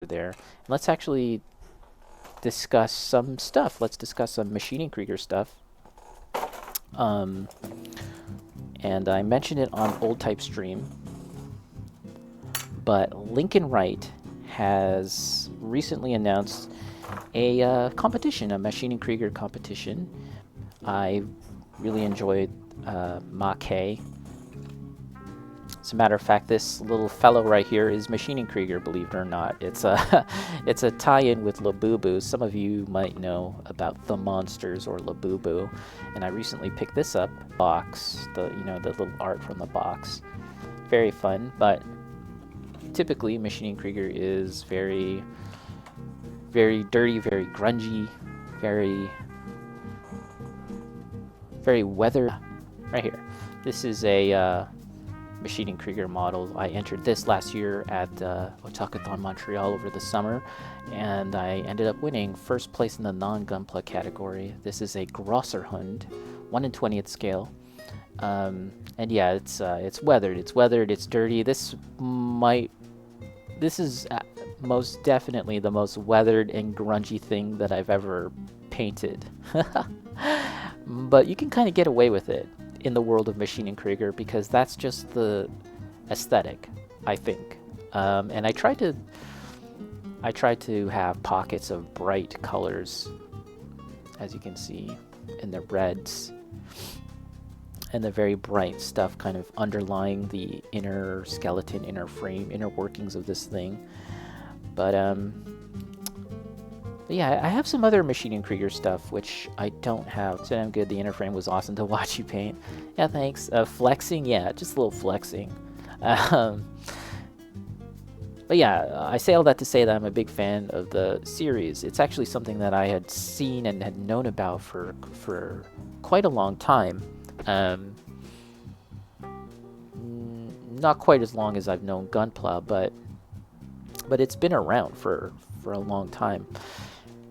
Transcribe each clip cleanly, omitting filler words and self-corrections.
there. Let's actually discuss some stuff. Let's discuss some Maschinen Krieger stuff. And I mentioned it on Old Type Stream, but Lincoln Wright has recently announced a competition, a Maschinen Krieger competition. I really enjoyed Ma.k. As a matter of fact, this little fellow right here is Maschinen Krieger, believe it or not. It's a it's a tie-in with Labubu. Some of you might know about the monsters or Labubu, and I recently picked this up. Box, the little art from the box, very fun. But typically, Maschinen Krieger is very, very dirty, very grungy, very weathered. Right here, this is a Maschinen Krieger model. I entered this last year at Otakathon Montreal over the summer, and I ended up winning first place in the non-Gunpla category. This is a Grosserhund, 1 in 20th scale. And yeah, it's weathered. It's dirty. This is most definitely the most weathered and grungy thing that I've ever painted. But you can kind of get away with it in the world of Maschinen Krieger because that's just the aesthetic, I think. And I try to have pockets of bright colors, as you can see, in the reds and the very bright stuff kind of underlying the inner skeleton, inner frame, inner workings of this thing. But yeah, I have some other Maschinen Krieger stuff, which I don't have. So I'm good. The inner frame was awesome to watch you paint. Yeah, thanks. Flexing? Yeah, just a little flexing. But yeah, I say all that to say that I'm a big fan of the series. It's actually something that I had seen and had known about for quite a long time. Not quite as long as I've known Gunpla, but it's been around for a long time.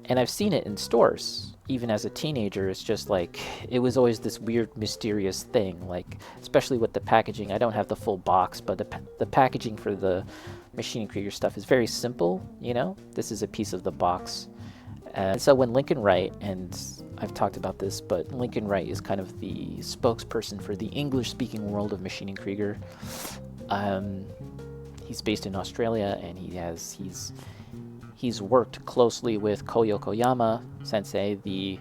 And I've seen it in stores, even as a teenager. It's just like, it was always this weird, mysterious thing, like, especially with the packaging. I don't have the full box, but the packaging for the Maschinen Krieger stuff is very simple, you know? This is a piece of the box. And so when Lincoln Wright, and I've talked about this, but Lincoln Wright is kind of the spokesperson for the English-speaking world of Maschinen Krieger. He's based in Australia, and he's worked closely with Ko Yokoyama Sensei, the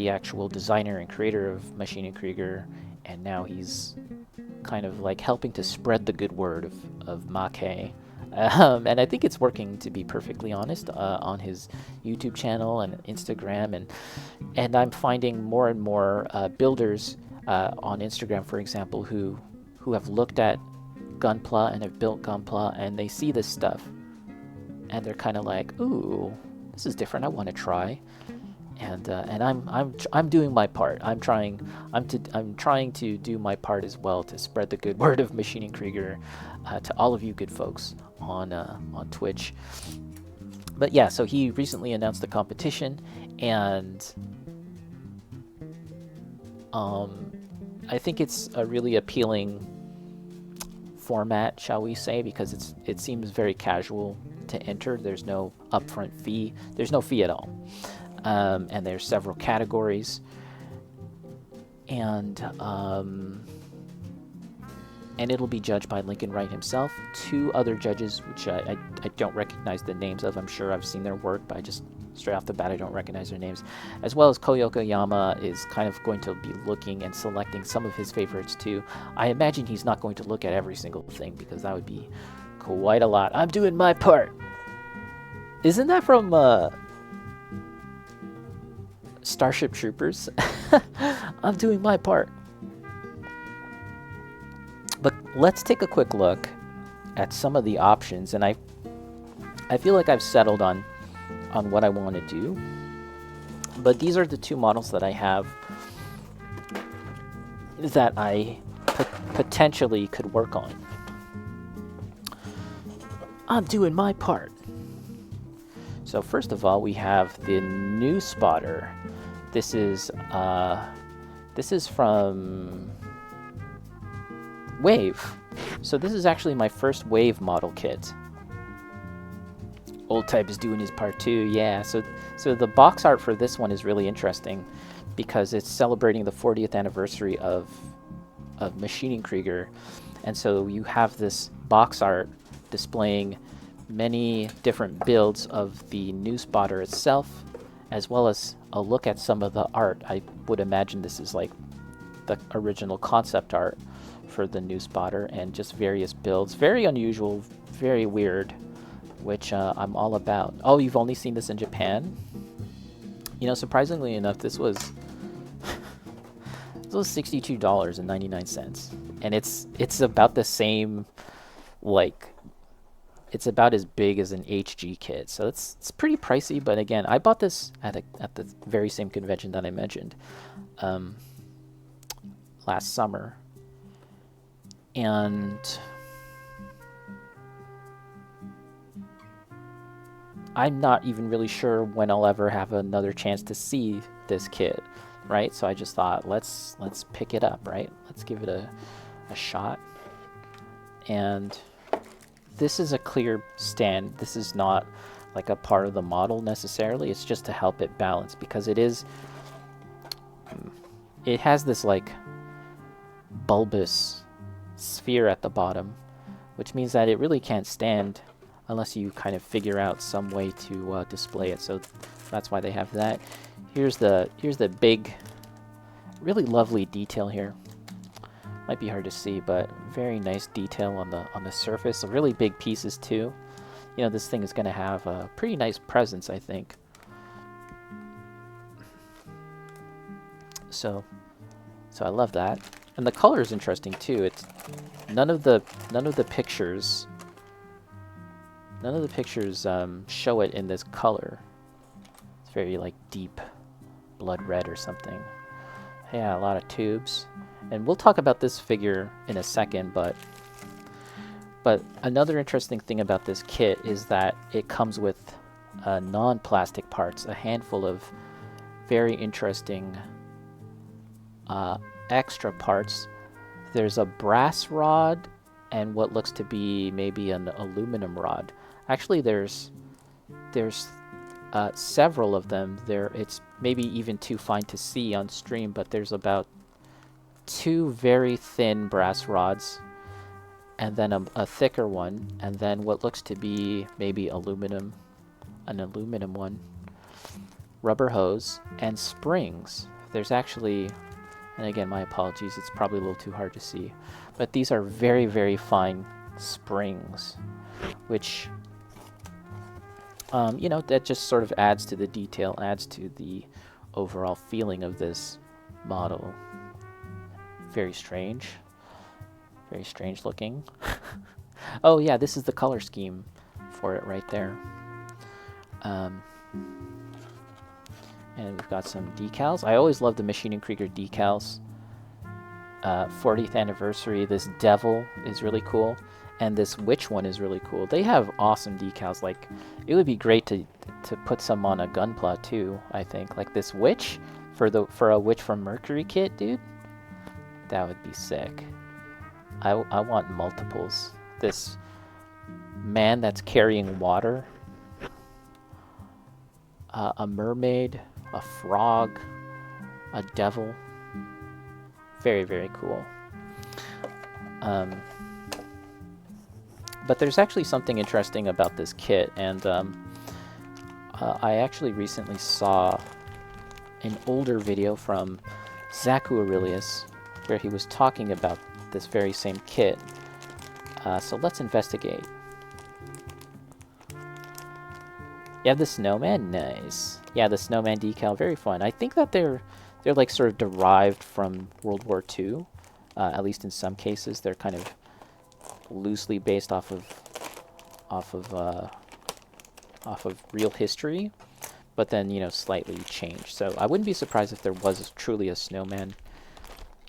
actual designer and creator of Maschinen Krieger, and now he's kind of like helping to spread the good word of Ma.k. And I think it's working, to be perfectly honest, on his YouTube channel and Instagram, and I'm finding more and more builders on Instagram, for example, who have looked at Gunpla and have built Gunpla, and they see this stuff. And they're kind of like, ooh, this is different. I want to try, and I'm doing my part. I'm trying to do my part as well to spread the good word of Maschinen Krieger to all of you good folks on Twitch. But yeah, so he recently announced the competition, and I think it's a really appealing format, shall we say, because it seems very casual to enter. There's no upfront fee. There's no fee at all. And there's several categories. And it'll be judged by Lincoln Wright himself. 2 other judges, which I don't recognize the names of. I'm sure I've seen their work, but I just, straight off the bat, I don't recognize their names. As well as Ko Yokoyama is kind of going to be looking and selecting some of his favorites too. I imagine he's not going to look at every single thing, because that would be quite a lot. I'm doing my part. Isn't that from Starship Troopers? I'm doing my part. But let's take a quick look at some of the options, and I feel like I've settled on what I want to do. But these are the 2 models that I have that I potentially could work on. I'm doing my part. So first of all, we have the new spotter. This is from Wave. So this is actually my first Wave model kit. Old Type is doing his part too. Yeah. So the box art for this one is really interesting because it's celebrating the 40th anniversary of Maschinen Krieger, and so you have this box art displaying many different builds of the new spotter itself, as well as a look at some of the art. I would imagine this is like the original concept art for the new spotter, and just various builds. Very unusual, very weird, which I'm all about. Oh, you've only seen this in Japan? You know, surprisingly enough, this was $62.99, and it's about the same, like, it's about as big as an HG kit, so it's pretty pricey. But again, I bought this at the very same convention that I mentioned last summer, and I'm not even really sure when I'll ever have another chance to see this kit, right? So I just thought, let's pick it up, right? Let's give it a shot. And this is a clear stand. This is not like a part of the model necessarily. It's just to help it balance, because it has this like bulbous sphere at the bottom, which means that it really can't stand unless you kind of figure out some way to display it. So that's why they have that. Here's the big, really lovely detail here. Might be hard to see, but very nice detail on the surface. Really big pieces too. You know, this thing is going to have a pretty nice presence, I think. So I love that, and the color is interesting too. It's none of the pictures show it in this color. It's very like deep blood red or something. Yeah, a lot of tubes. And we'll talk about this figure in a second, but another interesting thing about this kit is that it comes with non-plastic parts, a handful of very interesting extra parts. There's a brass rod and what looks to be maybe an aluminum rod. Actually, there's several of them. It's maybe even too fine to see on stream, but there's about 2 very thin brass rods, and then a thicker one, and then what looks to be maybe an aluminum one, rubber hose, and springs. There's actually, and again, my apologies, it's probably a little too hard to see, but these are very, very fine springs, which, you know, that just sort of adds to the detail, adds to the overall feeling of this model. Very strange looking. Oh yeah, this is the color scheme for it right there. And we've got some decals. I always love the Maschinen Krieger decals. 40th anniversary. This devil is really cool, and this witch one is really cool. They have awesome decals. Like, it would be great to put some on a gunpla too, I think. Like this witch for a Witch from Mercury kit, dude. That would be sick. I want multiples. This man that's carrying water, a mermaid, a frog, a devil. Very, very cool. But there's actually something interesting about this kit, and I actually recently saw an older video from Zaku Aurelius where he was talking about this very same kit. So let's investigate. You have the snowman? Nice. Yeah, the snowman decal, very fun. I think that they're like sort of derived from World War II. At least in some cases, they're kind of loosely based off of real history, but then, you know, slightly changed. So I wouldn't be surprised if there was truly a snowman,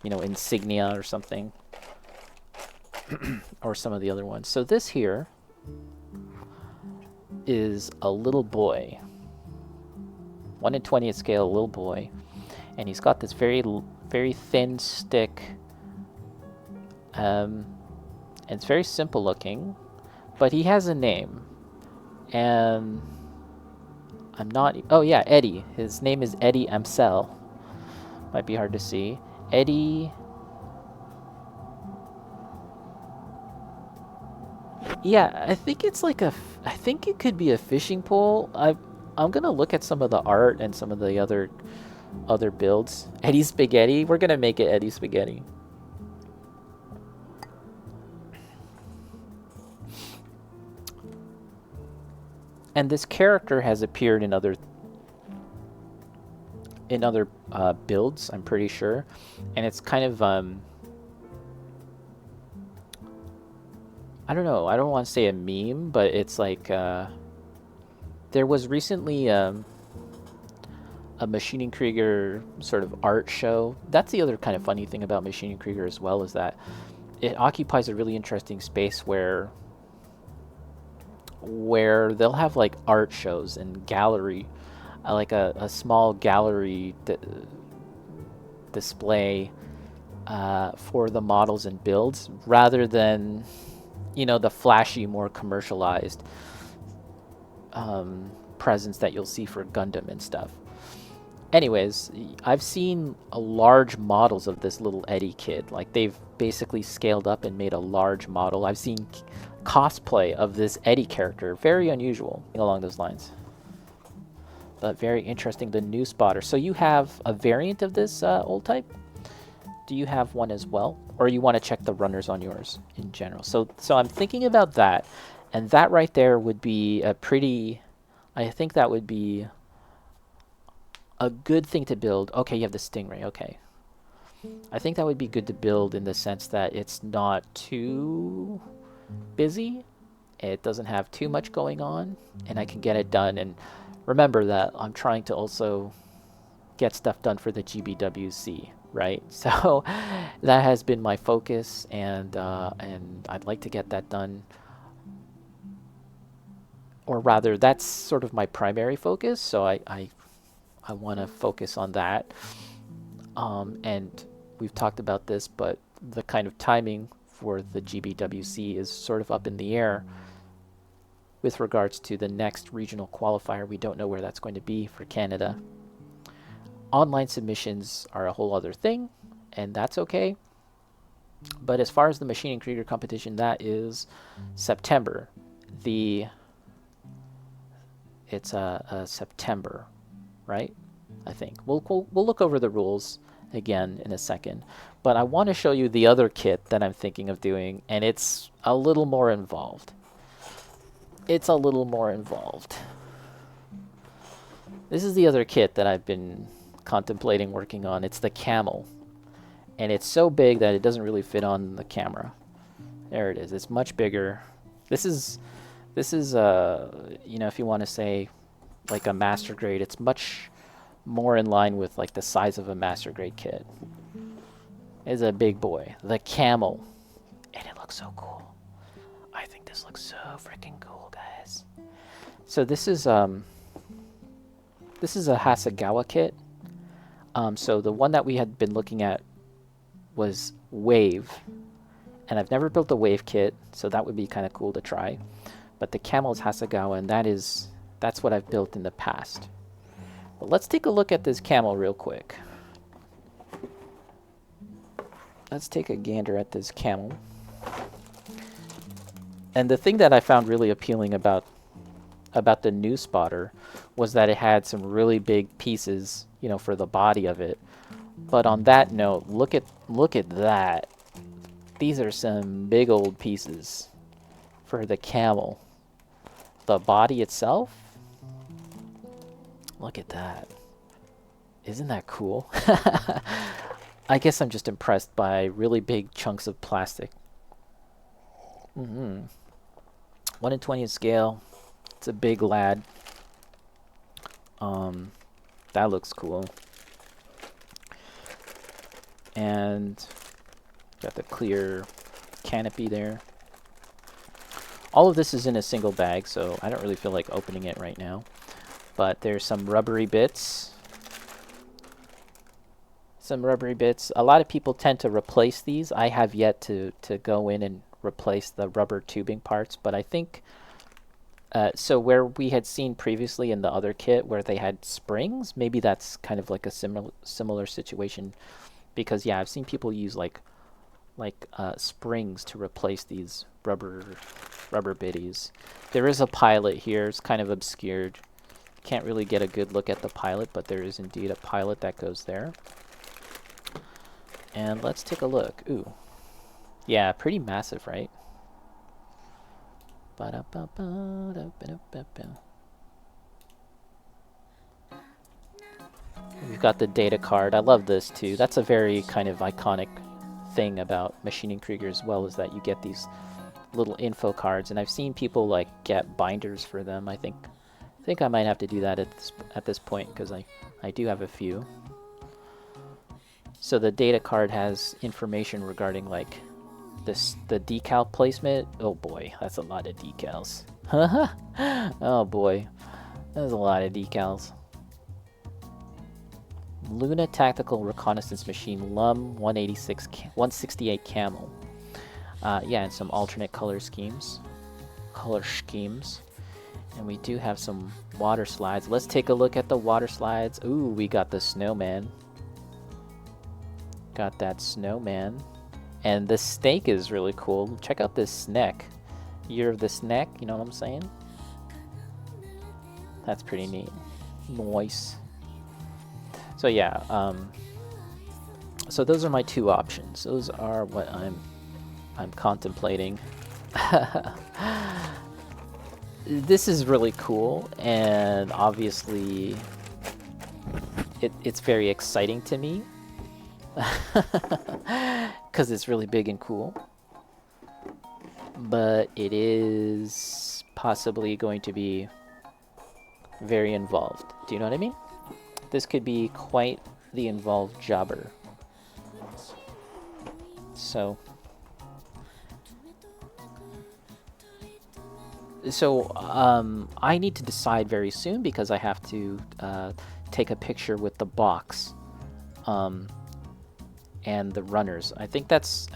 you know, insignia or something, or some of the other ones. So this here is a little boy, 1 in 20th scale little boy, and he's got this very thin stick, and it's very simple looking, but he has a name. And I'm not. Oh yeah, Eddie. His name is Eddie Amsel. Might be hard to see. Eddie. Yeah, I think it's like a. I think it could be a fishing pole. I'm gonna look at some of the art and some of the other builds. Eddie Spaghetti. We're gonna make it Eddie Spaghetti. And this character has appeared in other builds, I'm pretty sure, and it's kind of I don't know. I don't want to say a meme, but it's like there was recently a Maschinen Krieger sort of art show. That's the other kind of funny thing about Maschinen Krieger as well, is that it occupies a really interesting space where they'll have like art shows and gallery, like a small gallery display for the models and builds, rather than, you know, the flashy, more commercialized presence that you'll see for Gundam and stuff. Anyways, I've seen large models of this little Eddie kid. Like, they've basically scaled up and made a large model. I've seen cosplay of this Eddie character. Very unusual along those lines. But very interesting, the new spotter. So you have a variant of this old type? Do you have one as well? Or you want to check the runners on yours in general? So I'm thinking about that. And that right there would be a pretty... I think that would be a good thing to build. Okay, you have the Stingray. Okay. I think that would be good to build in the sense that it's not too busy. It doesn't have too much going on, and I can get it done. And remember that I'm trying to also get stuff done for the GBWC, right? So that has been my focus, and I'd like to get that done. Or rather, that's sort of my primary focus, so I want to focus on that. And we've talked about this, but the kind of timing for the GBWC is sort of up in the air with regards to the next regional qualifier. We don't know where that's going to be for Canada. Online submissions are a whole other thing, and that's okay. But as far as the Maschinen Krieger competition, that is September. It's September, right? I think we'll look over the rules again in a second, but I want to show you the other kit that I'm thinking of doing, and it's a little more involved. This is the other kit that I've been contemplating working on. It's the camel, and it's so big that it doesn't really fit on the camera. There it is. It's much bigger. This is you know, if you want to say like a master grade, it's much more in line with like the size of a master grade kit. It's a big boy, the camel, and it looks so cool. I think this looks so freaking cool, guys. So this is a Hasegawa kit. So the one that we had been looking at was Wave, and I've never built a Wave kit, so that would be kind of cool to try. But the camel is Hasegawa, and that's what I've built in the past. But let's take a look at this camel real quick. Let's take a gander at this camel. And the thing that I found really appealing about the new spotter was that it had some really big pieces, you know, for the body of it. But on that note, look at that. These are some big old pieces for the camel. The body itself, look at that. Isn't that cool? I guess I'm just impressed by really big chunks of plastic. 1 in 20 scale. It's a big lad. That looks cool. And got the clear canopy there. All of this is in a single bag, so I don't really feel like opening it right now. But there's some rubbery bits. A lot of people tend to replace these. I have yet to go in and replace the rubber tubing parts, but I think So where we had seen previously in the other kit where they had springs, maybe that's kind of like a similar situation, because yeah, I've seen people use like springs to replace these rubber biddies. There is a pilot here. It's kind of obscured. Can't really get a good look at the pilot, but there is indeed a pilot that goes there. And let's take a look. Ooh. Yeah, pretty massive, right? We've got the data card. I love this too. That's a very kind of iconic thing about Maschinen Krieger as well, is that you get these little info cards, and I've seen people like get binders for them. I think I might have to do that at this point, because I do have a few. So the data card has information regarding like the decal placement. Oh boy, that's a lot of decals. Oh boy, that's a lot of decals. Luna Tactical Reconnaissance Machine, LUM 168 Camel. Yeah, and some alternate color schemes. And we do have some water slides. Let's take a look at the water slides. Ooh, we got the snowman. Got that snowman. And the snake is really cool. Check out this snack. Year of the snack, you know what I'm saying? That's pretty neat. Nice. So yeah, so those are my two options. Those are what I'm contemplating. This is really cool, and obviously it's very exciting to me because it's really big and cool. But it is possibly going to be very involved. Do you know what I mean? This could be quite the involved jobber. So I need to decide very soon, because I have to take a picture with the box and the runners. I think that's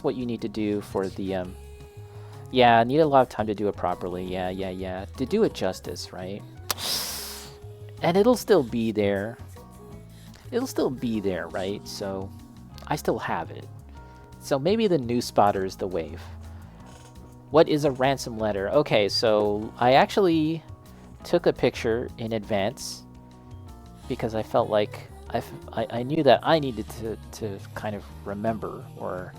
what you need to do for the yeah, I need a lot of time to do it properly. Yeah. To do it justice, right? And it'll still be there. It'll still be there, right? So I still have it. So maybe the new spotter is the wave. What is a ransom letter? Okay, so I actually took a picture in advance because I felt like I knew that I needed to kind of remember, or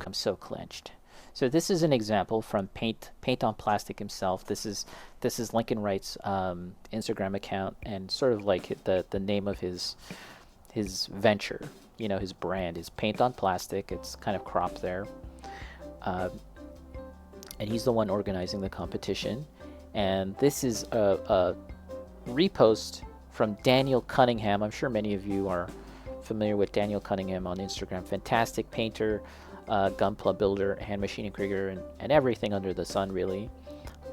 I'm so clenched. So this is an example from Paint on Plastic himself. This is Lincoln Wright's Instagram account, and sort of like the name of his venture, you know, his brand is Paint on Plastic. It's kind of cropped there. And he's the one organizing the competition. And this is a repost from Daniel Cunningham. I'm sure many of you are familiar with Daniel Cunningham on Instagram. Fantastic painter, gunpla builder, hand Maschinen Krieger, and everything under the sun, really.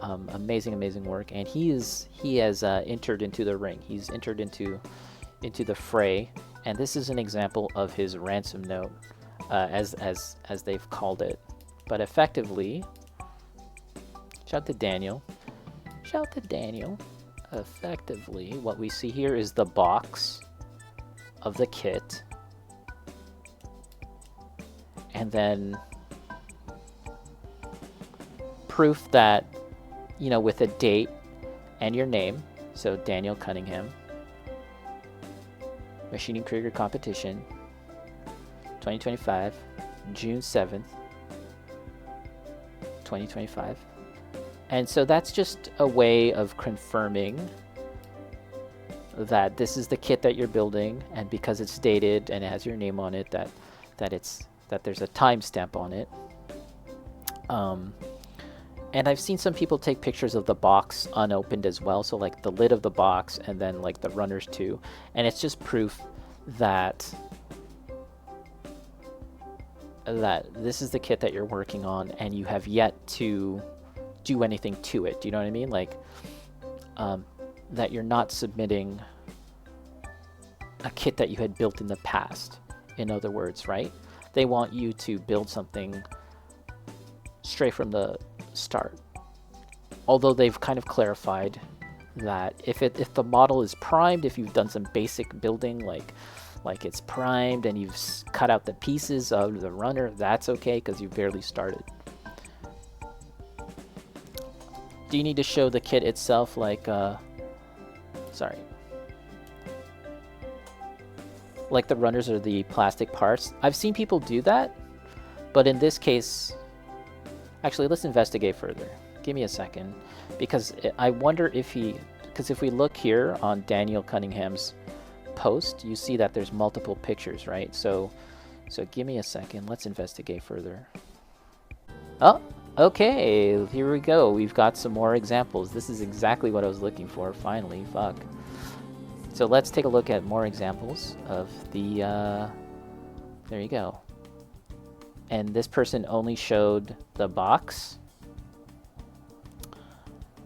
Amazing work. And he has entered into the ring. He's entered into the fray. And this is an example of his ransom note, as they've called it. But effectively, shout to Daniel. Effectively, what we see here is the box of the kit. And then proof that, you know, with a date and your name. So Daniel Cunningham. Maschinen Krieger competition. 2025. June 7th. 2025. And so that's just a way of confirming that this is the kit that you're building, and because it's dated and it has your name on it, that there's a timestamp on it. And I've seen some people take pictures of the box unopened as well, so like the lid of the box and then like the runners too, and it's just proof that this is the kit that you're working on, and you have yet to do anything to it. Do you know what I mean? Like, that you're not submitting a kit that you had built in the past, in other words, right? They want you to build something straight from the start. although they've kind of clarified that if the model is primed, if you've done some basic building like it's primed and you've cut out the pieces of the runner, that's okay because you barely started. Do you need to show the kit itself sorry. Like the runners or the plastic parts? I've seen people do that, but in this case, actually let's investigate further. Give me a second, because I wonder if because if we look here on Daniel Cunningham's post, you see that there's multiple pictures, right? So give me a second, let's investigate further. Oh, okay, here we go. We've got some more examples. This is exactly what I was looking for, finally, fuck. So let's take a look at more examples of the, there you go. And this person only showed the box.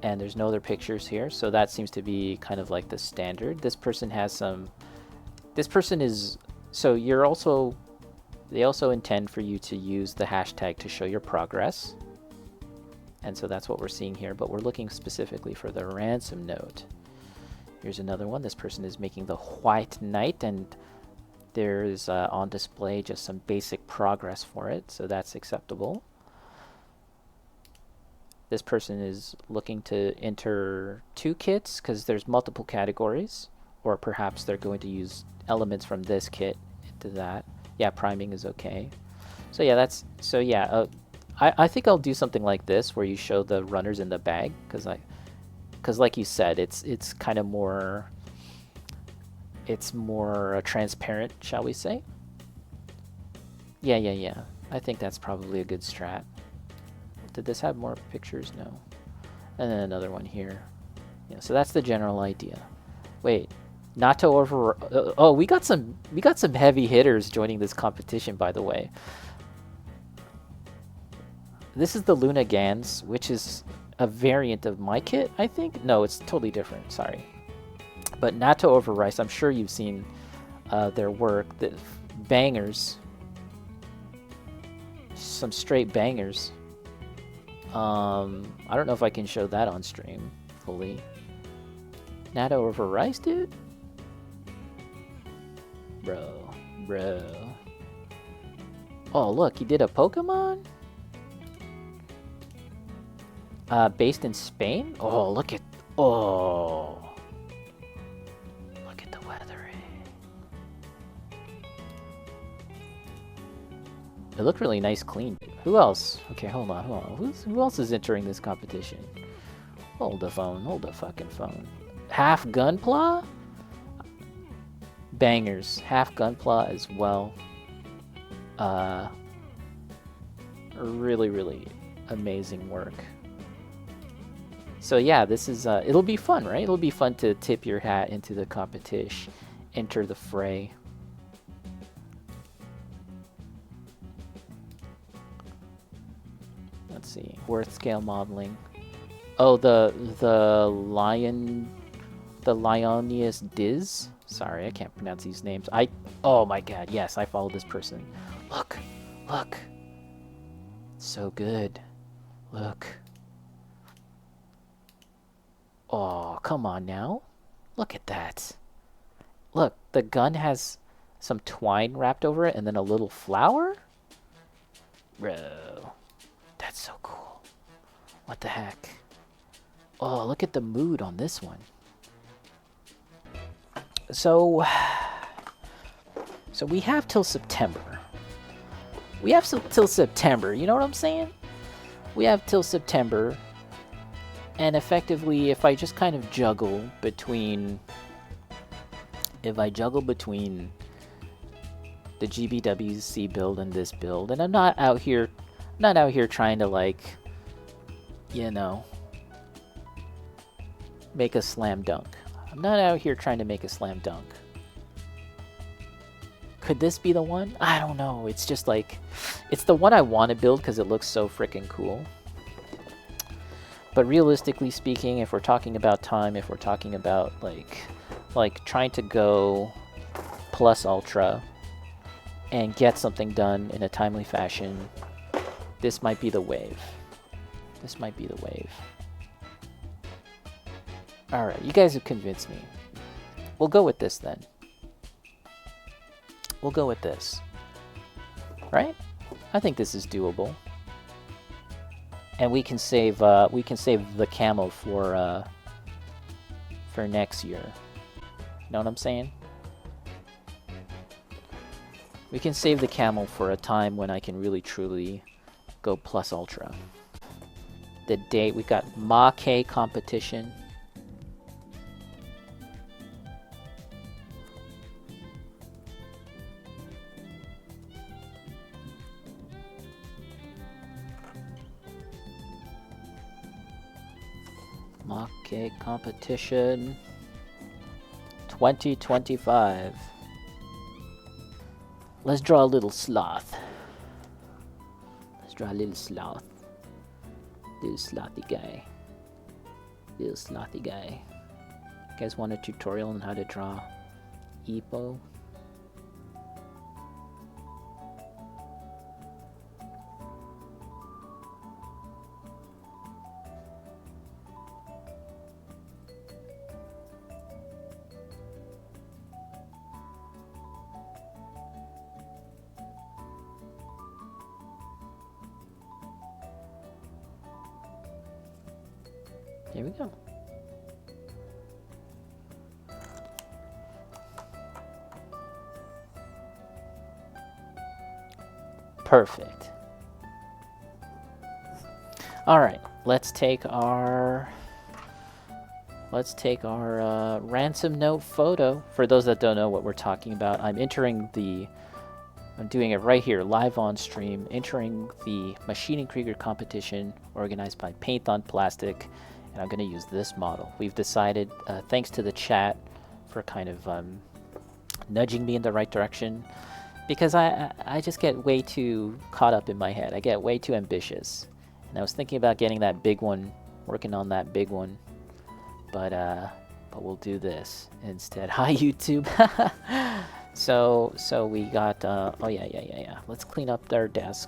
And there's no other pictures here, so that seems to be kind of like the standard. This person has some, this person is, so you're also, they also intend for you to use the hashtag to show your progress. And so that's what we're seeing here, but we're looking specifically for the ransom note. Here's another one. This person is making the White Knight, and there's on display just some basic progress for it, so that's acceptable. This person is looking to enter 2 kits because there's multiple categories, or perhaps they're going to use elements from this kit into that. Yeah, priming is okay. So yeah, that's, so yeah, I think I'll do something like this where you show the runners in the bag, because like you said, it's kind of more, it's more transparent, shall we say? Yeah. I think that's probably a good strat. Did this have more pictures? No. And then another one here. Yeah, so that's the general idea. Wait, not to over. Oh, we got some heavy hitters joining this competition, by the way. This is the Luna Gans, which is a variant of my kit, I think. No, it's totally different. Sorry. But Natto over Rice, I'm sure you've seen their work. The bangers. Some straight bangers. I don't know if I can show that on stream fully. Natto over Rice, dude? Bro. Oh, look, he did a Pokemon? Based in Spain? Oh, look at... Oh. Look at the weathering. It looked really nice, clean. Who else? Okay, hold on. Who else is entering this competition? Hold the fucking phone. Half Gunpla? Bangers. Half Gunpla as well. Really amazing work. So yeah, this is, it'll be fun, right? It'll be fun to tip your hat into the competition, enter the fray. Let's see, worth scale modeling. Oh, the Lionius Diz. Sorry, I can't pronounce these names. Oh my god, yes, I follow this person. Look. So good. Look. Oh, come on now. Look at that. Look, the gun has some twine wrapped over it and then a little flower? Bro. That's so cool. What the heck? Oh, look at the mood on this one. So we have till September. Till September, you know what I'm saying? We have till September. And effectively, if I just kind of juggle between... the GBWC build and this build, and I'm not out here trying to, like, you know, make a slam dunk. I'm not out here trying to make a slam dunk. Could this be the one? I don't know. It's just like, it's the one I want to build because it looks so freaking cool. But realistically speaking, if we're talking about time, if we're talking about like trying to go plus ultra and get something done in a timely fashion, this might be the wave. Alright, you guys have convinced me. We'll go with this then. We'll go with this. Right? I think this is doable. And we can save the camo for next year. Know what I'm saying? We can save the camo for a time when I can really truly go plus ultra. The date, we got Ma.k competition. Ma.k competition 2025. Let's draw a little sloth. Let's draw a little sloth. Little slothy guy. Little slothy guy. You guys want a tutorial on how to draw Epo? Here we go. Perfect. All right, let's take our ransom note photo. For those that don't know what we're talking about, I'm doing it right here, live on stream, entering the Maschinen Krieger competition organized by Paint on Plastic. And I'm going to use this model. We've decided, thanks to the chat, for kind of nudging me in the right direction, because I just get way too caught up in my head. I get way too ambitious, and I was thinking about getting that big one, working on that big one, but we'll do this instead. Hi YouTube. So we got oh yeah. Let's clean up their desk.